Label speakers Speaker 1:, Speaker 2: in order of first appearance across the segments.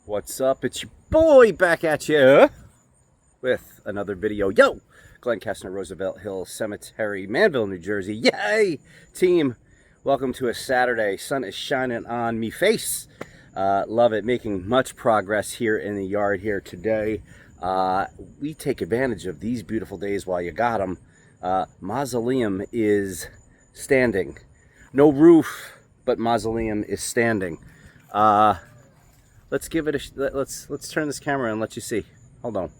Speaker 1: What's up? It's your boy back at you with another video. Yo! Glen Kestner, Roosevelt Hill Cemetery, Manville, New Jersey. Yay! Team, welcome to a Saturday. Sun is shining on me face. Love it. Making much progress here in the yard here today. We take advantage of these beautiful days while you got them. Mausoleum is standing. No roof, but Mausoleum is standing. Let's give it a let's turn this camera and let you see. Hold on.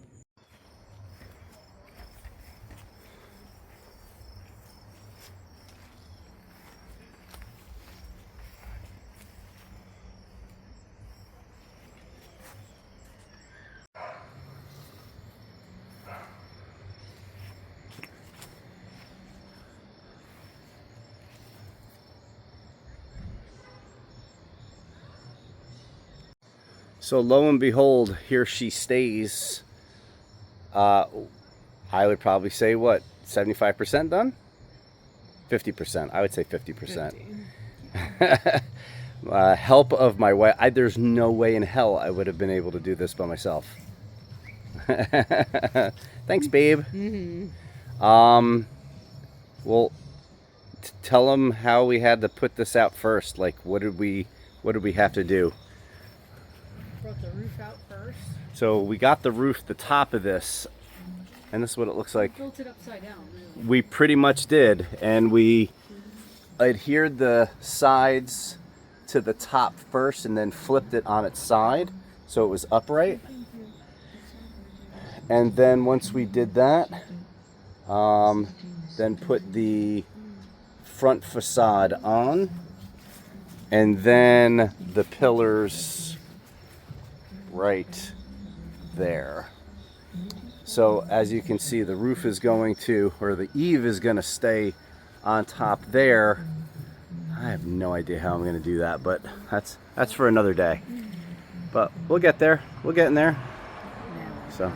Speaker 1: So lo and behold, here she stays. I would probably say what, 75% done? 50%. I would say 50%. Help of my wife. There's no way in hell I would have been able to do this by myself. Thanks, babe. Well, tell them how we had to put this out first. Like, what did we have to do?
Speaker 2: Brought the roof out first.
Speaker 1: So we got the roof, the top of this, and this is what it looks like.
Speaker 2: We built it upside down, really.
Speaker 1: We pretty much did, and we adhered the sides to the top first and then flipped it on its side so it was upright. And then once we did that, then put the front facade on, and then the pillars right there. So as you can see, the roof is going to, or the eave is going to stay on top there. I have no idea how I'm going to do that, but that's for another day. But we'll get there. We'll get in there. So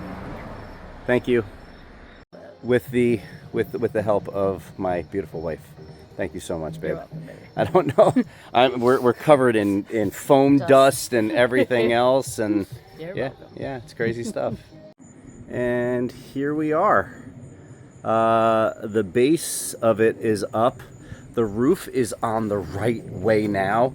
Speaker 1: thank you with the help of my beautiful wife. Thank you so much, babe.
Speaker 2: Welcome, baby.
Speaker 1: I don't know. We're covered in foam dust and everything else, and yeah, it's crazy stuff. And here we are. The base of it is up. The roof is on the right way now.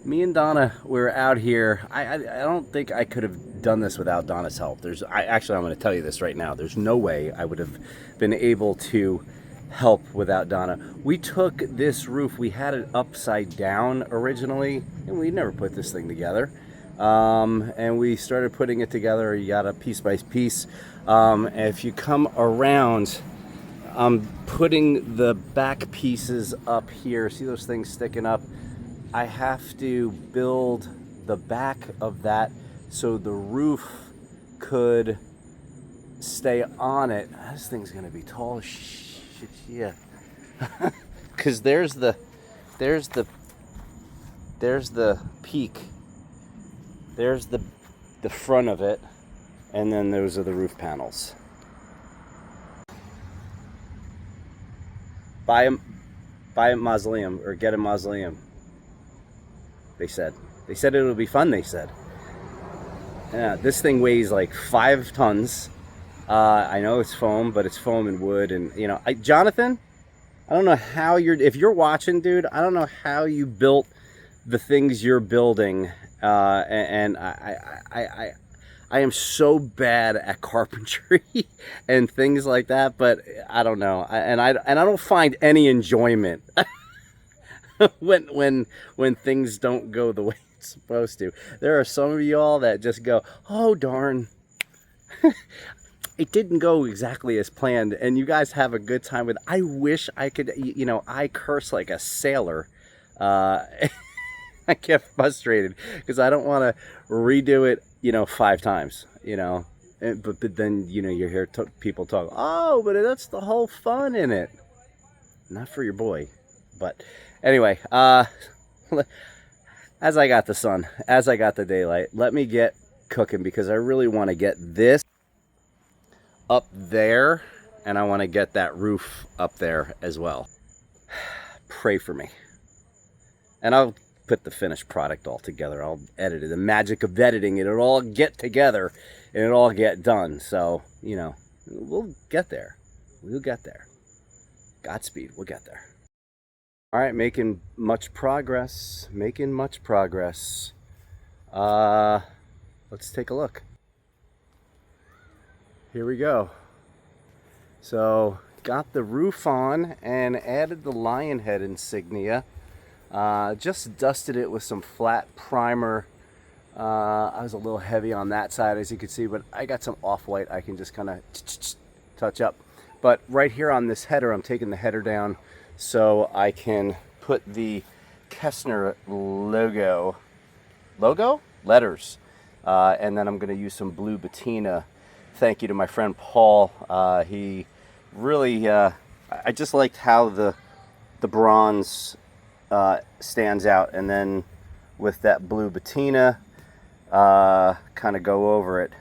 Speaker 1: Me and Donna, we're out here. I don't think I could have done this without Donna's help. Actually, I'm going to tell you this right now. There's no way I would have been able to help without Donna. We took this roof, we had it upside down originally, and we never put this thing together. And we started putting it together. You got a piece by piece. And if you come around, I'm putting the back pieces up here. See those things sticking up? I have to build the back of that so the roof could stay on it. This thing's gonna be tall as shit. Yeah, because there's the peak, there's the front of it, and then those are the roof panels. Buy a mausoleum, or get a mausoleum. They said it would be fun. They said, yeah, this thing weighs like 5 tons. I know it's foam, but it's foam and wood, and you know, Jonathan, I don't know how if you're watching, dude, I don't know how you built the things you're building, and I am so bad at carpentry and things like that, but I don't know, and I don't find any enjoyment when things don't go the way it's supposed to. There are some of y'all that just go, oh darn. It didn't go exactly as planned, and you guys have a good time with it. I wish I could, you know, I curse like a sailor. I get frustrated because I don't want to redo it, you know, 5 times, you know. But then, you know, you hear people talk, oh, but that's the whole fun in it. Not for your boy. But anyway, as I got the sun, as I got the daylight, let me get cooking because I really want to get this up there, and I want to get that roof up there as well. Pray for me, and I'll put the finished product all together. I'll edit it. The magic of editing it. It'll all get together and it'll all get done. So, you know, we'll get there. We'll get there. Godspeed. We'll get there. All right, making much progress. Making much progress. Let's take a look. Here we go. So, got the roof on and added the lion head insignia. Just dusted it with some flat primer. I was a little heavy on that side, as you can see, but I got some off-white I can just kind of touch up. But right here on this header, I'm taking the header down so I can put the Kestner letters, and then I'm going to use some blue patina. Thank you to my friend Paul. He really, I just liked how the bronze stands out, and then with that blue patina, kind of go over it.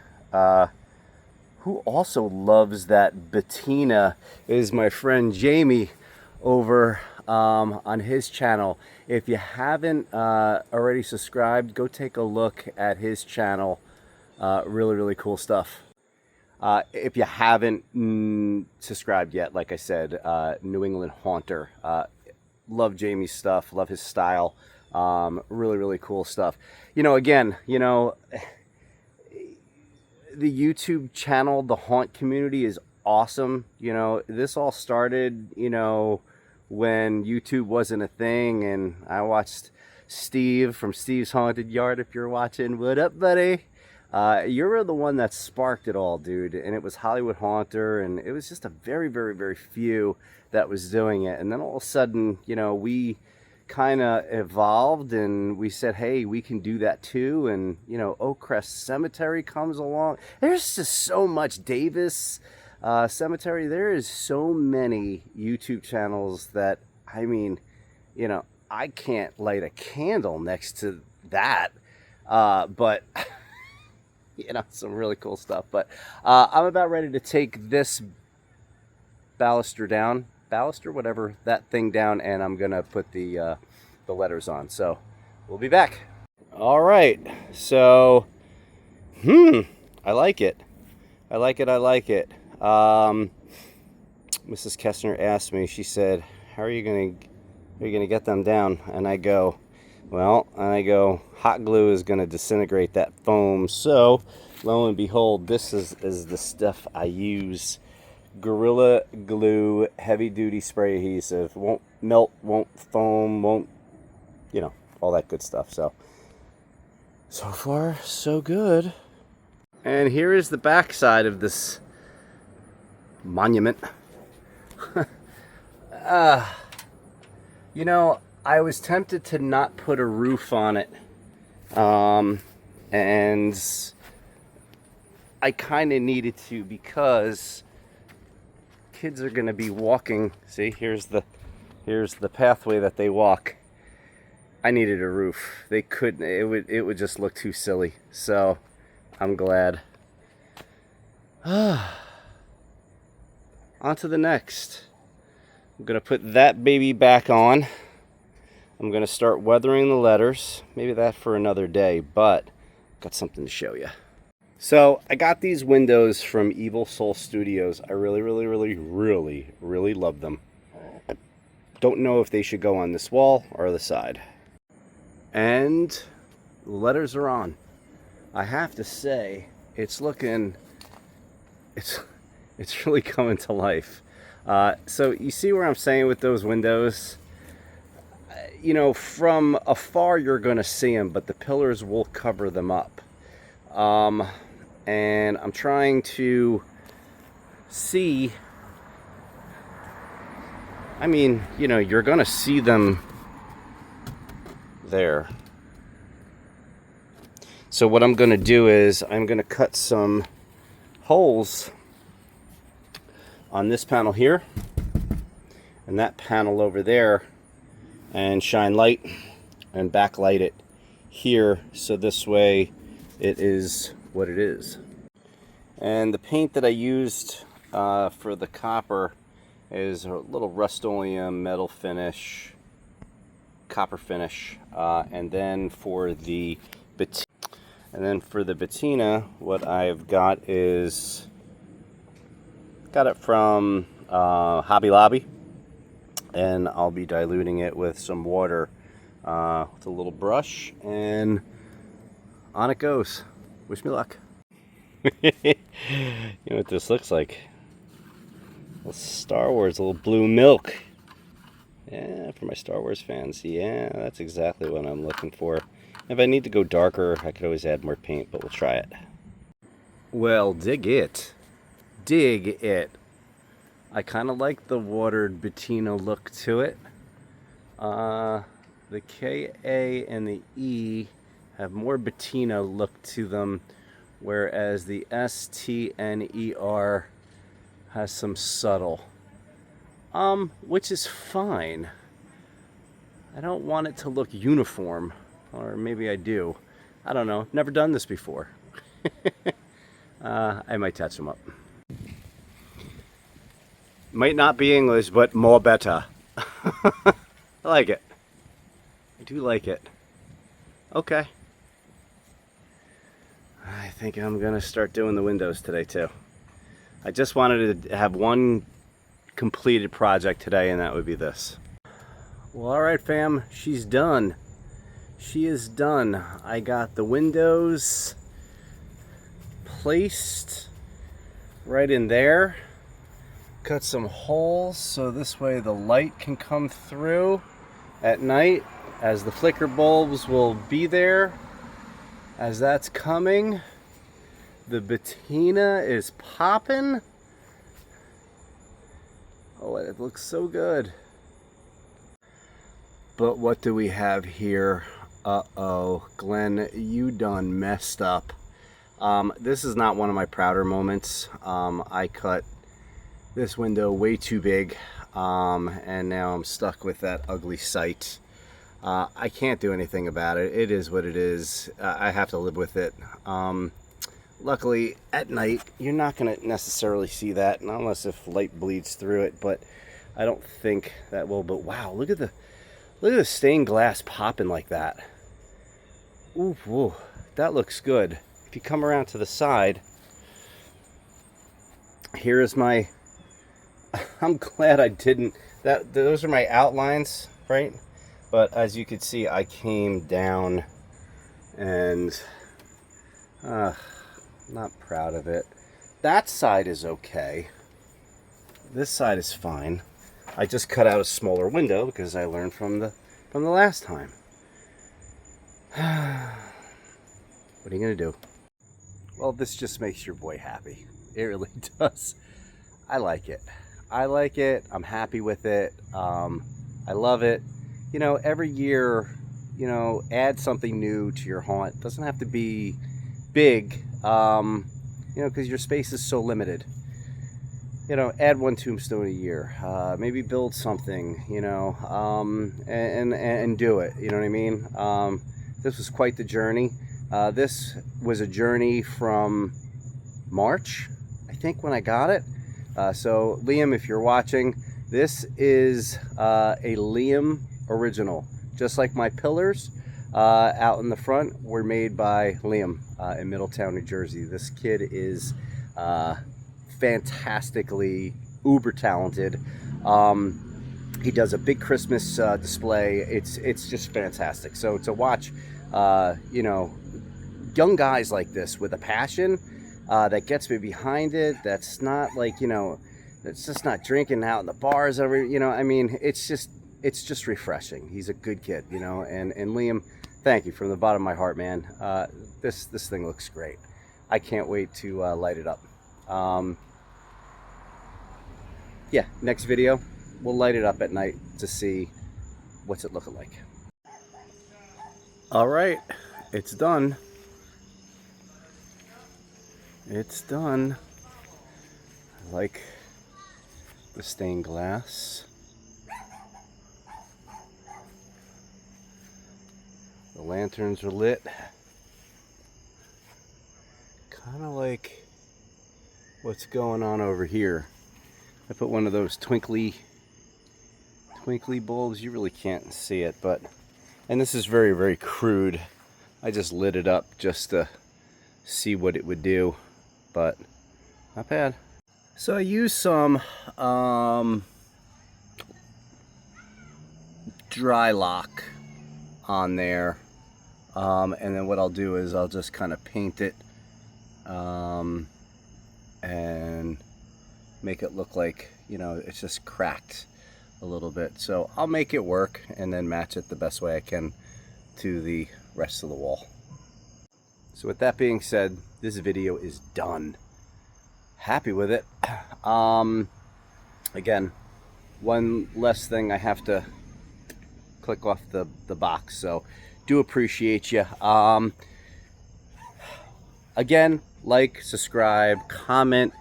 Speaker 1: Who also loves that patina is my friend Jamie over on his channel. If you haven't already subscribed, go take a look at his channel. Really cool stuff. If you haven't subscribed yet, like I said, New England Haunter. Love Jamie's stuff, love his style. Really cool stuff. You know, again, you know, the YouTube channel, the haunt community is awesome. You know, this all started, you know, when YouTube wasn't a thing, and I watched Steve from Steve's Haunted Yard. If you're watching, what up, buddy? You're the one that sparked it all, dude. And it was Hollywood Haunter, and it was just a very few that was doing it. And then all of a sudden, you know, we kind of evolved and we said, hey, we can do that too. And, you know, Oakcrest Cemetery comes along. There's just so much. Davis Cemetery. There is so many YouTube channels that, I mean, you know, I can't light a candle next to that. But you know, some really cool stuff. But I'm about ready to take this baluster down, whatever that thing down, and I'm gonna put the letters on. So we'll be back. All right. So, I like it. I like it. Mrs. Kestner asked me. She said, "How are you gonna get them down?" And I go, well, hot glue is going to disintegrate that foam. So, lo and behold, this is the stuff I use. Gorilla Glue, heavy duty spray adhesive. Won't melt, won't foam, won't, you know, all that good stuff. So far, so good. And here is the back side of this monument. You know, I was tempted to not put a roof on it, and I kind of needed to, because kids are going to be walking. See, here's the pathway that they walk. I needed a roof. They couldn't. It would just look too silly. So I'm glad. On to the next. I'm going to put that baby back on. I'm going to start weathering the letters. Maybe that for another day, but got something to show you. So I got these windows from Evil Soul Studios. I really love them. I don't know if they should go on this wall or the side. And the letters are on. I have to say, it's looking, it's really coming to life. So you see where I'm saying with those windows? You know, from afar you're going to see them, but the pillars will cover them up. And I'm trying to see, I mean, you know, you're going to see them there. So what I'm going to do is I'm going to cut some holes on this panel here and that panel over there, and shine light and backlight it here, so this way it is what it is. And the paint that I used for the copper is a little Rust-Oleum metal finish copper finish. And then for the patina, what I've got is got it from Hobby Lobby, and I'll be diluting it with some water with a little brush, and on it goes. Wish me luck. You know what this looks like? A little Star Wars, a little blue milk. Yeah, for my Star Wars fans. Yeah, that's exactly what I'm looking for. If I need to go darker, I could always add more paint, but we'll try it. Well, dig it. Dig it. I kind of like the watered patina look to it. The K-A and the E have more patina look to them, whereas the S-T-N-E-R has some subtle. Which is fine. I don't want it to look uniform, or maybe I do. I don't know. Never done this before. I might touch them up. Might not be English, but more better. I like it. I do like it. Okay. I think I'm gonna start doing the windows today too. I just wanted to have one completed project today, and that would be this. Well, alright fam, she's done. She is done. I got the windows placed right in there. Cut some holes so this way the light can come through at night, as the flicker bulbs will be there as that's coming. The patina is popping. Oh, it looks so good. But what do we have here? Uh-oh, Glenn, you done messed up. This is not one of my prouder moments. I cut this window way too big, and now I'm stuck with that ugly sight. I can't do anything about it. It is what it is. I have to live with it. Luckily, at night, you're not going to necessarily see that, unless if light bleeds through it, but I don't think that will. But wow, look at the stained glass popping like that. Ooh, whoa, that looks good. If you come around to the side, here is my, I'm glad I didn't, those are my outlines, right? But as you can see, I came down and not proud of it. That side is okay. This side is fine. I just cut out a smaller window because I learned from the last time. What are you gonna do? Well, this just makes your boy happy. It really does. I like it. I like it. I'm happy with it. I love it. You know, every year, you know, add something new to your haunt. It doesn't have to be big, you know, because your space is so limited. You know, add one tombstone a year. Maybe build something, you know, and do it. You know what I mean? This was quite the journey. This was a journey from March, I think, when I got it. So Liam, if you're watching, this is a Liam original. Just like my pillars out in the front were made by Liam in Middletown, New Jersey. This kid is fantastically uber talented. He does a big Christmas display. It's just fantastic. So to watch, you know, young guys like this with a passion that gets me behind it. That's not like, you know, it's just not drinking out in the bars every, you know, I mean, it's just refreshing. He's a good kid, you know, and Liam, thank you from the bottom of my heart, man. This thing looks great. I can't wait to light it up. Yeah, next video, we'll light it up at night to see what's it looking like. All right, it's done. It's done. I like the stained glass. The lanterns are lit. Kind of like what's going on over here. I put one of those twinkly bulbs. You really can't see it, but And this is very, very crude. I just lit it up just to see what it would do, but not bad. So I used some dry lock on there, and then what I'll do is I'll just kind of paint it and make it look like, you know, it's just cracked a little bit. So I'll make it work and then match it the best way I can to the rest of the wall. So with that being said, this video is done. Happy with it. Again, one less thing I have to click off the box, so do appreciate you. Again, like, subscribe, comment.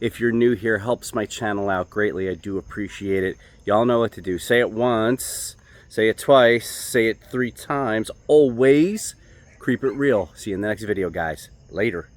Speaker 1: If you're new here, helps my channel out greatly. I do appreciate it. Y'all know what to do. Say it once, say it twice, say it 3 times. Always keep it real. See you in the next video, guys. Later.